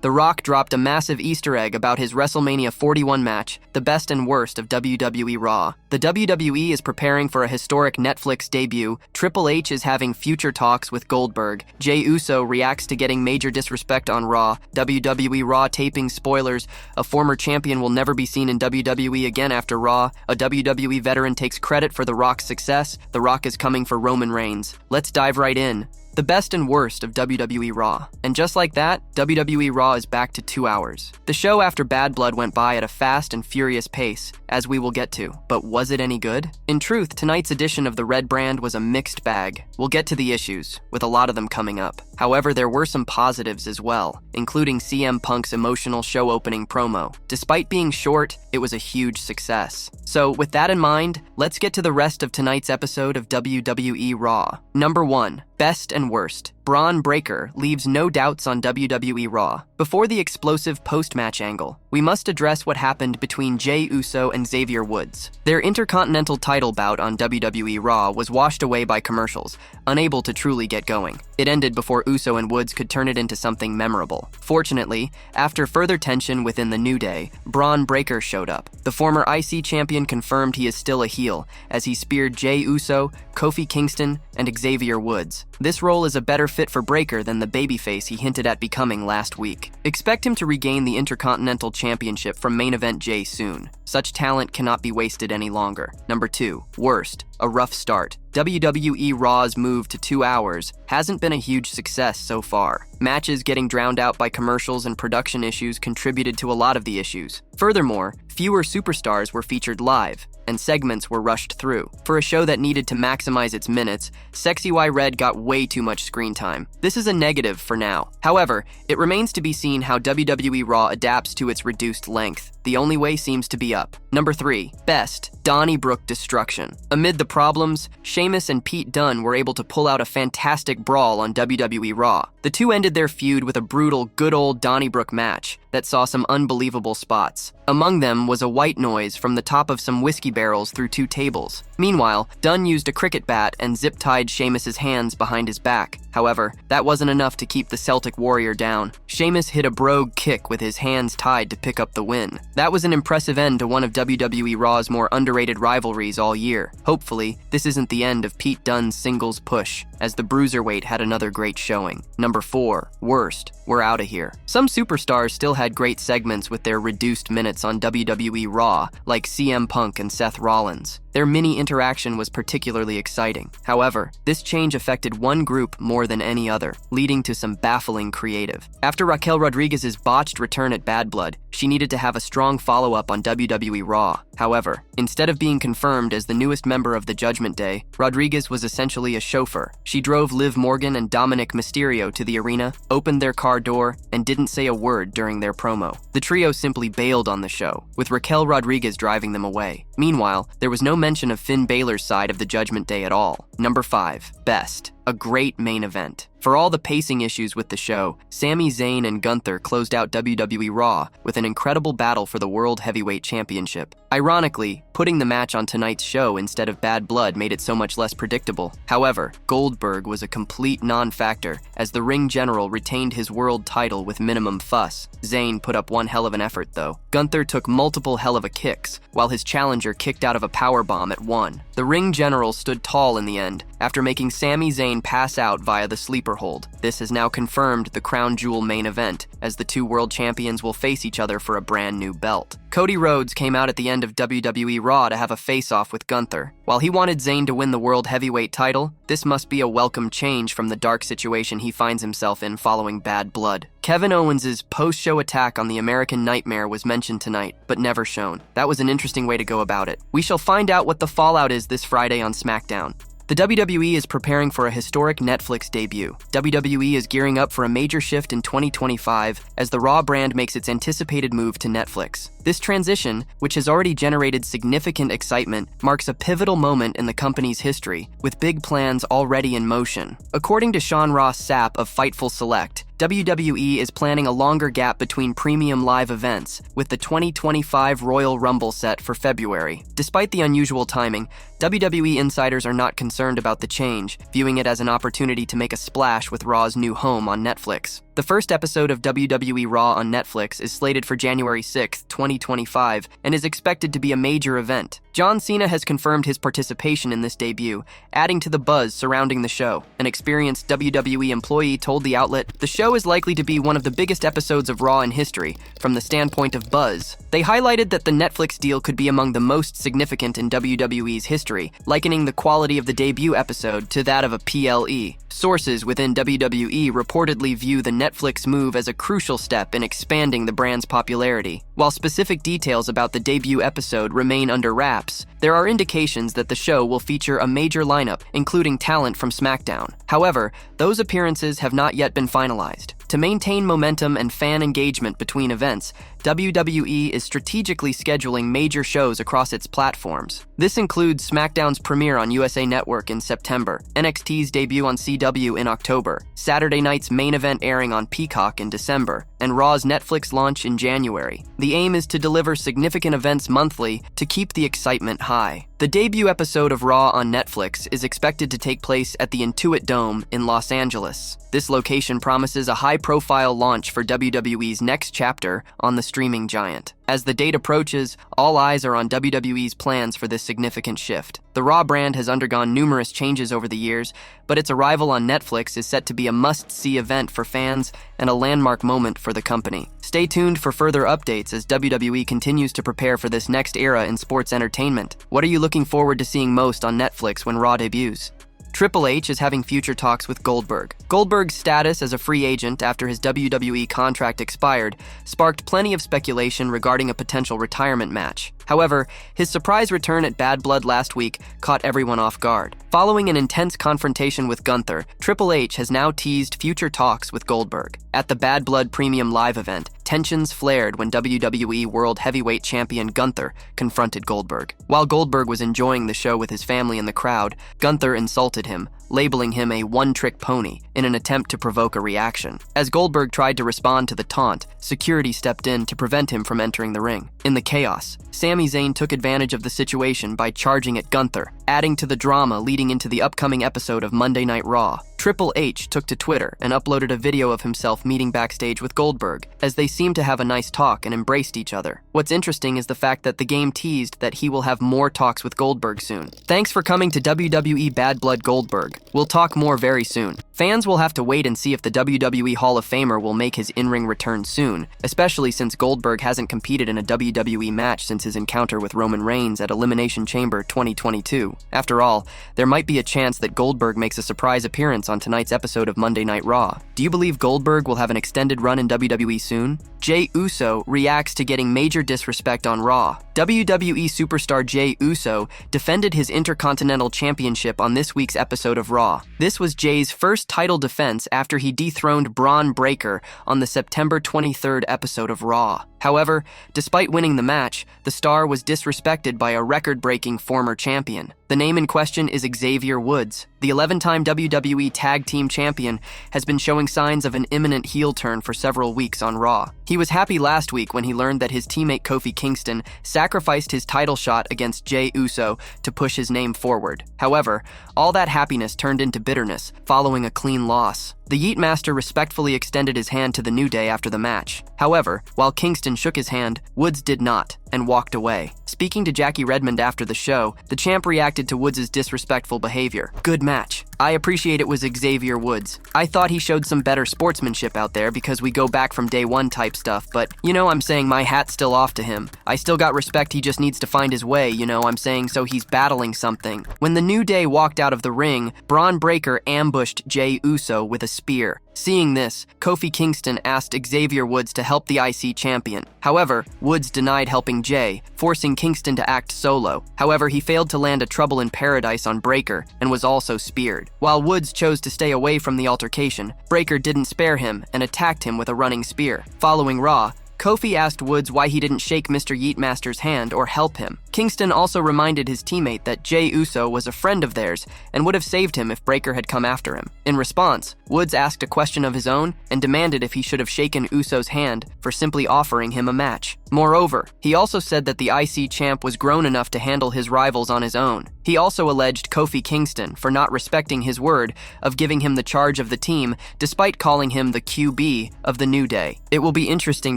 The Rock dropped a massive Easter egg about his WrestleMania 41 match, the best and worst of WWE Raw. The WWE is preparing for a historic Netflix debut. Triple H is having future talks with Goldberg. Jey Uso reacts to getting major disrespect on Raw. WWE Raw taping spoilers. A former champion will never be seen in WWE again after Raw. A WWE veteran takes credit for The Rock's success. The Rock is coming for Roman Reigns. Let's dive right in. The best and worst of WWE Raw. And just like that, WWE Raw is back to 2 hours. The show after Bad Blood went by at a fast and furious pace, as we will get to. But was it any good? In truth, tonight's edition of the Red Brand was a mixed bag. We'll get to the issues, with a lot of them coming up. However, there were some positives as well, including CM Punk's emotional show-opening promo. Despite being short, it was a huge success. So, with that in mind, let's get to the rest of tonight's episode of WWE Raw. Number 1. Best and worst. Braun Breaker leaves no doubts on WWE Raw. Before the explosive post-match angle, we must address what happened between Jey Uso and Xavier Woods. Their Intercontinental title bout on WWE Raw was washed away by commercials, unable to truly get going. It ended before Uso and Woods could turn it into something memorable. Fortunately, after further tension within the New Day, Braun Breaker showed up. The former IC champion confirmed he is still a heel, as he speared Jey Uso, Kofi Kingston, and Xavier Woods. This role is a better fit for Breaker than the babyface he hinted at becoming last week. Expect him to regain the Intercontinental Championship from main event Jey soon. Such talent cannot be wasted any longer. Number 2. Worst. A rough start. WWE Raw's move to 2 hours hasn't been a huge success so far. Matches getting drowned out by commercials and production issues contributed to a lot of the issues. Furthermore, fewer superstars were featured live, and segments were rushed through. For a show that needed to maximize its minutes, Sexy Y Red got way too much screen time. This is a negative for now. However, it remains to be seen how WWE Raw adapts to its reduced length. The only way seems to be up. Number 3. Best. Donnybrook destruction. Amid the problems, Sheamus and Pete Dunne were able to pull out a fantastic brawl on WWE Raw. The two ended their feud with a brutal, good old Donnybrook match that saw some unbelievable spots. Among them was a white noise from the top of some whiskey barrels through 2 tables. Meanwhile, Dunne used a cricket bat and zip-tied Sheamus's hands behind his back. However, that wasn't enough to keep the Celtic Warrior down. Sheamus hit a brogue kick with his hands tied to pick up the win. That was an impressive end to one of WWE Raw's more underrated rivalries all year. Hopefully, this isn't the end of Pete Dunne's singles push, as the Bruiserweight had another great showing. Number 4. Worst. We're out of here. Some superstars still had great segments with their reduced minutes on WWE Raw, like CM Punk and Seth Rollins. Their mini interaction was particularly exciting. However, this change affected one group more than any other, leading to some baffling creative. After Raquel Rodriguez's botched return at Bad Blood, she needed to have a strong follow-up on WWE Raw. However, instead of being confirmed as the newest member of the Judgment Day, Rodriguez was essentially a chauffeur. She drove Liv Morgan and Dominic Mysterio to the arena, opened their car door, and didn't say a word during their promo. The trio simply bailed on the show, with Raquel Rodriguez driving them away. Meanwhile, there was no mention of Finn Balor's side of the Judgment Day at all. Number 5. Best. A great main event. For all the pacing issues with the show, Sami Zayn and Gunther closed out WWE Raw with an incredible battle for the World Heavyweight Championship. Ironically, putting the match on tonight's show instead of Bad Blood made it so much less predictable. However, Goldberg was a complete non-factor, as the ring general retained his world title with minimum fuss. Zayn put up one hell of an effort though. Gunther took multiple hell of a kicks, while his challenger kicked out of a powerbomb at 1. The ring general stood tall in the end, after making Sami Zayn pass out via the sleeper hold. This has now confirmed the crown jewel main event, as the two world champions will face each other for a brand new belt. Cody Rhodes came out at the end of WWE Raw to have a face-off with Gunther. While he wanted Zayn to win the World Heavyweight title, this must be a welcome change from the dark situation he finds himself in following Bad Blood. Kevin Owens' post-show attack on the American Nightmare was mentioned tonight, but never shown. That was an interesting way to go about it. We shall find out what the fallout is this Friday on SmackDown. The WWE is preparing for a historic Netflix debut. WWE is gearing up for a major shift in 2025 as the Raw brand makes its anticipated move to Netflix. This transition, which has already generated significant excitement, marks a pivotal moment in the company's history, with big plans already in motion. According to Sean Ross Sapp of Fightful Select, WWE is planning a longer gap between premium live events, with the 2025 Royal Rumble set for February. Despite the unusual timing, WWE insiders are not concerned about the change, viewing it as an opportunity to make a splash with Raw's new home on Netflix. The first episode of WWE Raw on Netflix is slated for January 6, 2025, and is expected to be a major event. John Cena has confirmed his participation in this debut, adding to the buzz surrounding the show. An experienced WWE employee told the outlet, "The show is likely to be one of the biggest episodes of Raw in history, from the standpoint of buzz." They highlighted that the Netflix deal could be among the most significant in WWE's history, likening the quality of the debut episode to that of a PLE. Sources within WWE reportedly view the Netflix move as a crucial step in expanding the brand's popularity. While specific details about the debut episode remain under wraps, there are indications that the show will feature a major lineup, including talent from SmackDown. However, those appearances have not yet been finalized. To maintain momentum and fan engagement between events, WWE is strategically scheduling major shows across its platforms. This includes SmackDown's premiere on USA Network in September, NXT's debut on CW in October, Saturday night's main event airing on Peacock in December, and Raw's Netflix launch in January. The aim is to deliver significant events monthly to keep the excitement high. The debut episode of Raw on Netflix is expected to take place at the Intuit Dome in Los Angeles. This location promises a high-profile launch for WWE's next chapter on the streaming giant. As the date approaches, all eyes are on WWE's plans for this significant shift. The Raw brand has undergone numerous changes over the years, but its arrival on Netflix is set to be a must-see event for fans and a landmark moment for the company. Stay tuned for further updates as WWE continues to prepare for this next era in sports entertainment. What are you looking forward to seeing most on Netflix when Raw debuts? Triple H is having future talks with Goldberg. Goldberg's status as a free agent after his WWE contract expired sparked plenty of speculation regarding a potential retirement match. However, his surprise return at Bad Blood last week caught everyone off guard. Following an intense confrontation with Gunther, Triple H has now teased future talks with Goldberg. At the Bad Blood Premium Live event, tensions flared when WWE World Heavyweight Champion Gunther confronted Goldberg. While Goldberg was enjoying the show with his family in the crowd, Gunther insulted him, labeling him a one-trick pony in an attempt to provoke a reaction. As Goldberg tried to respond to the taunt, security stepped in to prevent him from entering the ring. In the chaos, Sami Zayn took advantage of the situation by charging at Gunther, adding to the drama leading into the upcoming episode of Monday Night Raw. Triple H took to Twitter and uploaded a video of himself meeting backstage with Goldberg, as they seemed to have a nice talk and embraced each other. What's interesting is the fact that the game teased that he will have more talks with Goldberg soon. Thanks for coming to WWE Bad Blood Goldberg. We'll talk more very soon. Fans will have to wait and see if the WWE Hall of Famer will make his in-ring return soon, especially since Goldberg hasn't competed in a WWE match since his encounter with Roman Reigns at Elimination Chamber 2022. After all, there might be a chance that Goldberg makes a surprise appearance on tonight's episode of Monday Night Raw. Do you believe Goldberg will have an extended run in WWE soon? Jey Uso reacts to getting major disrespect on Raw. WWE superstar Jey Uso defended his Intercontinental Championship on this week's episode of Raw. This was Jey's first title defense after he dethroned Braun Breaker on the September 23rd episode of Raw. However, despite winning the match, the star was disrespected by a record-breaking former champion. The name in question is Xavier Woods. The 11-time WWE Tag Team Champion has been showing signs of an imminent heel turn for several weeks on Raw. He was happy last week when he learned that his teammate Kofi Kingston sacrificed his title shot against Jey Uso to push his name forward. However, all that happiness turned into bitterness following a clean loss. The Yeet Master respectfully extended his hand to the New Day after the match. However, while Kingston shook his hand, Woods did not and walked away. Speaking to Jackie Redmond after the show, the champ reacted to Woods' disrespectful behavior. "Good match. I appreciate it was Xavier Woods. I thought he showed some better sportsmanship out there because we go back from day one type stuff, but, I'm saying my hat's still off to him. I still got respect, he just needs to find his way, I'm saying, so he's battling something." When the New Day walked out of the ring, Braun Breaker ambushed Jey Uso with a spear. Seeing this, Kofi Kingston asked Xavier Woods to help the IC champion. However, Woods denied helping Jey, forcing Kingston to act solo. However, he failed to land a Trouble in Paradise on Breaker and was also speared. While Woods chose to stay away from the altercation, Breaker didn't spare him and attacked him with a running spear. Following Raw, Kofi asked Woods why he didn't shake Mr. Yeetmaster's hand or help him. Kingston also reminded his teammate that Jey Uso was a friend of theirs and would have saved him if Breakker had come after him. In response, Woods asked a question of his own and demanded if he should have shaken Uso's hand for simply offering him a match. Moreover, he also said that the IC champ was grown enough to handle his rivals on his own. He also alleged Kofi Kingston for not respecting his word of giving him the charge of the team, despite calling him the QB of the New Day. It will be interesting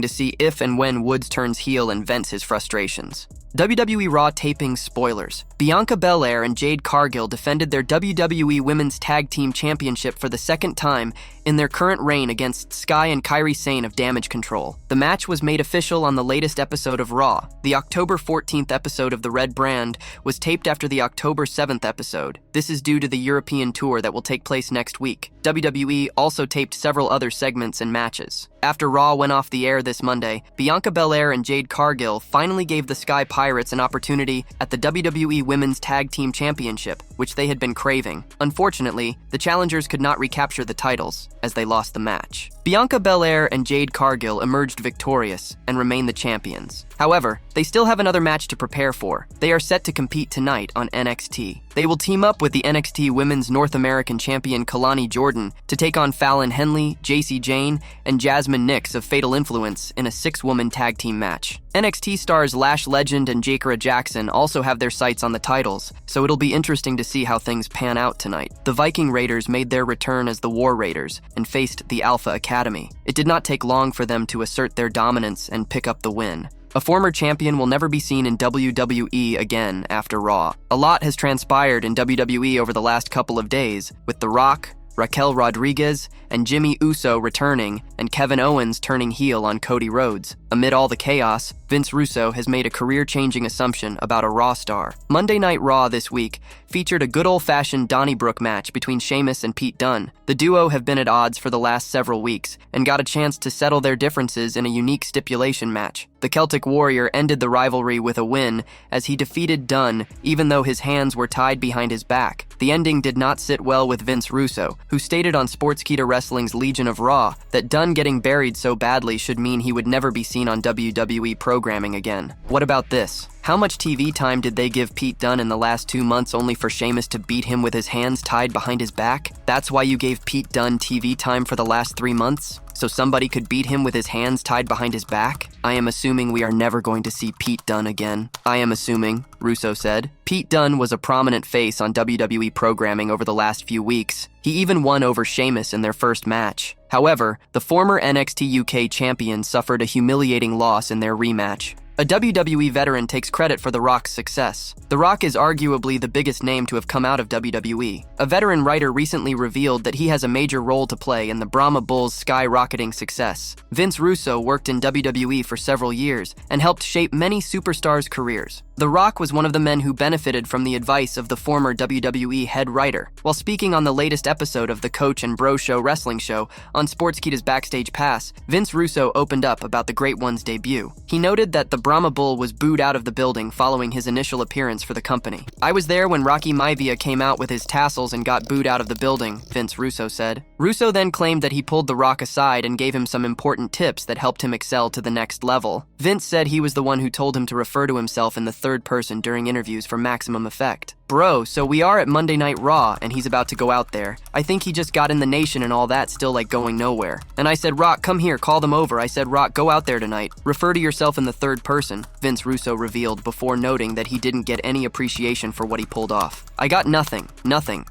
to see if and when Woods turns heel and vents his frustrations. WWE Raw tapings spoilers. Bianca Belair and Jade Cargill defended their WWE Women's Tag Team Championship for the second time in their current reign against Sky and Kairi Sane of Damage Control. The match was made official on the latest episode of Raw. The October 14th episode of The Red Brand was taped after the October 7th episode. This is due to the European tour that will take place next week. WWE also taped several other segments and matches. After Raw went off the air this Monday, Bianca Belair and Jade Cargill finally gave the Sky Pirates an opportunity at the WWE Women's Tag Team Championship, which they had been craving. Unfortunately, the challengers could not recapture the titles, as they lost the match. Bianca Belair and Jade Cargill emerged victorious and remain the champions. However, they still have another match to prepare for. They are set to compete tonight on NXT. They will team up with the NXT Women's North American Champion Kalani Jordan to take on Fallon Henley, JC Jane, and Jasmine Nix of Fatal Influence in a 6-woman tag team match. NXT stars Lash Legend and Jakara Jackson also have their sights on the titles, so it'll be interesting to see how things pan out tonight. The Viking Raiders made their return as the War Raiders and faced the Alpha Academy. It did not take long for them to assert their dominance and pick up the win. A former champion will never be seen in WWE again after Raw. A lot has transpired in WWE over the last couple of days, with The Rock, Raquel Rodriguez, and Jimmy Uso returning, and Kevin Owens turning heel on Cody Rhodes. Amid all the chaos, Vince Russo has made a career-changing assumption about a Raw star. Monday Night Raw this week featured a good old-fashioned Donnybrook match between Sheamus and Pete Dunne. The duo have been at odds for the last several weeks and got a chance to settle their differences in a unique stipulation match. The Celtic Warrior ended the rivalry with a win as he defeated Dunne even though his hands were tied behind his back. The ending did not sit well with Vince Russo, who stated on Sportskeeda Wrestling's Legion of Raw that Dunne getting buried so badly should mean he would never be seen on WWE programming again. What about this? How much TV time did they give Pete Dunne in the last 2 months only for Sheamus to beat him with his hands tied behind his back? That's why you gave Pete Dunne TV time for the last 3 months? So somebody could beat him with his hands tied behind his back? I am assuming we are never going to see Pete Dunne again. I am assuming, Russo said. Pete Dunne was a prominent face on WWE programming over the last few weeks. He even won over Sheamus in their first match. However, the former NXT UK champion suffered a humiliating loss in their rematch. A WWE veteran takes credit for The Rock's success. The Rock is arguably the biggest name to have come out of WWE. A veteran writer recently revealed that he has a major role to play in the Brahma Bull's skyrocketing success. Vince Russo worked in WWE for several years and helped shape many superstars' careers. The Rock was one of the men who benefited from the advice of the former WWE head writer. While speaking on the latest episode of the Coach and Bro Show wrestling show on Sportskeeda's Backstage Pass, Vince Russo opened up about the Great One's debut. He noted that the Brahma Bull was booed out of the building following his initial appearance for the company. I was there when Rocky Maivia came out with his tassels and got booed out of the building, Vince Russo said. Russo then claimed that he pulled The Rock aside and gave him some important tips that helped him excel to the next level. Vince said he was the one who told him to refer to himself in the third person during interviews for maximum effect. Bro, so we are at Monday Night Raw, and he's about to go out there. I think he just got in the nation and all that, still like going nowhere. And I said, Rock, come here, call them over. I said, Rock, go out there tonight. Refer to yourself in the third person, Vince Russo revealed before noting that he didn't get any appreciation for what he pulled off. I got nothing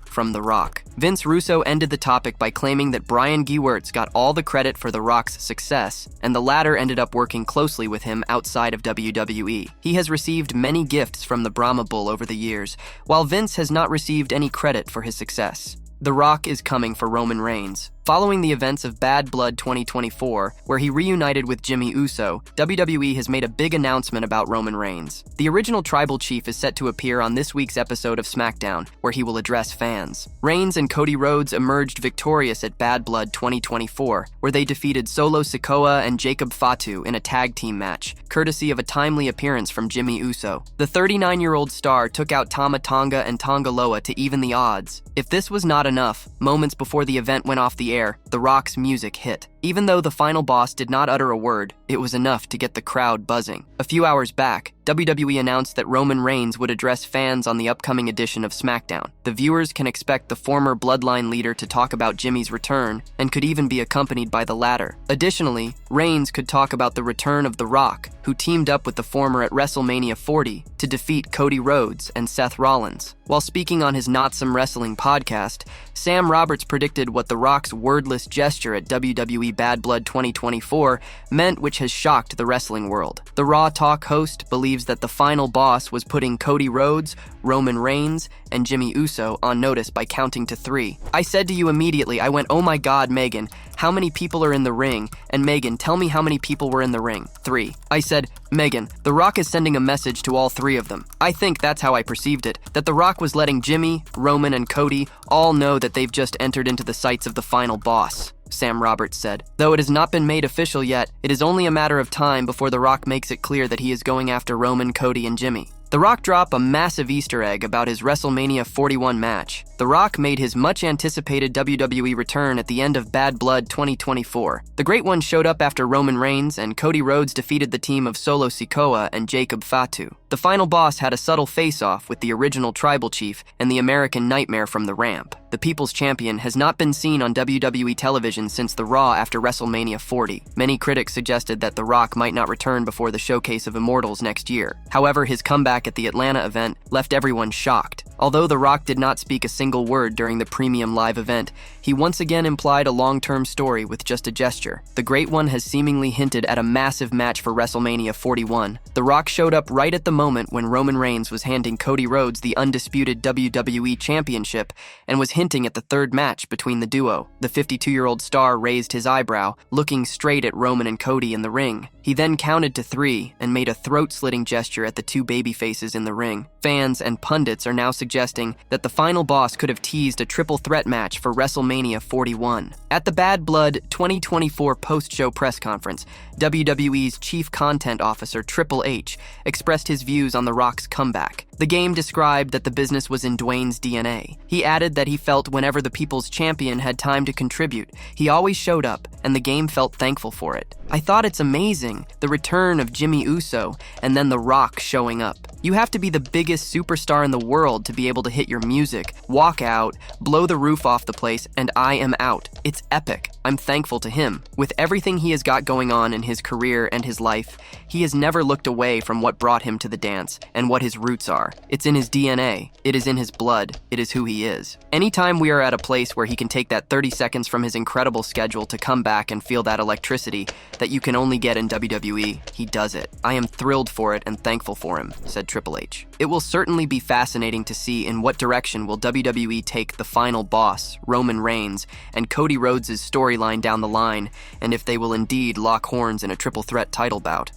from The Rock. Vince Russo ended the topic by claiming that Brian Gewirtz got all the credit for The Rock's success, and the latter ended up working closely with him outside of WWE. He has received many gifts from the Brahma Bull over the years, while Vince has not received any credit for his success. The Rock is coming for Roman Reigns. Following the events of Bad Blood 2024, where he reunited with Jimmy Uso, WWE has made a big announcement about Roman Reigns. The original Tribal Chief is set to appear on this week's episode of SmackDown, where he will address fans. Reigns and Cody Rhodes emerged victorious at Bad Blood 2024, where they defeated Solo Sikoa and Jacob Fatu in a tag team match, courtesy of a timely appearance from Jimmy Uso. The 39-year-old star took out Tama Tonga and Tonga Loa to even the odds. If this was not enough, moments before the event went off the air, The Rock's music hit. Even though the final boss did not utter a word, it was enough to get the crowd buzzing. A few hours back, WWE announced that Roman Reigns would address fans on the upcoming edition of SmackDown. The viewers can expect the former Bloodline leader to talk about Jimmy's return and could even be accompanied by the latter. Additionally, Reigns could talk about the return of The Rock, who teamed up with the former at WrestleMania 40 to defeat Cody Rhodes and Seth Rollins. While speaking on his Not Some Wrestling podcast, Sam Roberts predicted what The Rock's wordless gesture at WWE Bad Blood 2024 meant, which has shocked the wrestling world. The Raw Talk host believes that the final boss was putting Cody Rhodes, Roman Reigns, and Jey Uso on notice by counting to 3. I said to you immediately, I went, "Oh my God, Megan, how many people are in the ring? And Megan, tell me how many people were in the ring." 3. I said, "Megan, The Rock is sending a message to all 3 of them." I think that's how I perceived it, that The Rock was letting Jimmy, Roman, and Cody all know that they've just entered into the sights of the final boss, Sam Roberts said. Though it has not been made official yet, it is only a matter of time before The Rock makes it clear that he is going after Roman, Cody, and Jimmy. The Rock dropped a massive Easter egg about his WrestleMania 41 match. The Rock made his much-anticipated WWE return at the end of Bad Blood 2024. The Great One showed up after Roman Reigns and Cody Rhodes defeated the team of Solo Sikoa and Jacob Fatu. The final boss had a subtle face-off with the original Tribal Chief and the American Nightmare from the ramp. The People's Champion has not been seen on WWE television since the Raw after WrestleMania 40. Many critics suggested that The Rock might not return before the Showcase of Immortals next year. However, his comeback at the Atlanta event left everyone shocked. Although The Rock did not speak a single word during the premium live event, he once again implied a long-term story with just a gesture. The Great One has seemingly hinted at a massive match for WrestleMania 41. The Rock showed up right at the moment when Roman Reigns was handing Cody Rhodes the undisputed WWE Championship and was hinting at the third match between the duo. The 52-year-old star raised his eyebrow, looking straight at Roman and Cody in the ring. He then counted to 3 and made a throat-slitting gesture at the 2 babyfaces in the ring. Fans and pundits are now suggesting that the final boss could have teased a triple threat match for WrestleMania 41. At the Bad Blood 2024 post-show press conference, WWE's chief content officer, Triple H, expressed his views on The Rock's comeback. The game described that the business was in Dwayne's DNA. He added that he felt whenever the People's Champion had time to contribute, he always showed up, and the game felt thankful for it. I thought it's amazing, the return of Jey Uso, and then The Rock showing up. You have to be the biggest superstar in the world to be able to hit your music, walk out, blow the roof off the place, and I am out. It's epic. I'm thankful to him. With everything he has got going on in his career and his life, he has never looked away from what brought him to the dance and what his roots are. It's in his DNA. It is in his blood. It is who he is. Anytime we are at a place where he can take that 30 seconds from his incredible schedule to come back and feel that electricity that you can only get in WWE, he does it. I am thrilled for it and thankful for him, said Triple H. It will certainly be fascinating to see in what direction will WWE take the final boss, Roman Reigns, and Cody Rhodes' storyline down the line, and if they will indeed lock horns in a triple threat title bout.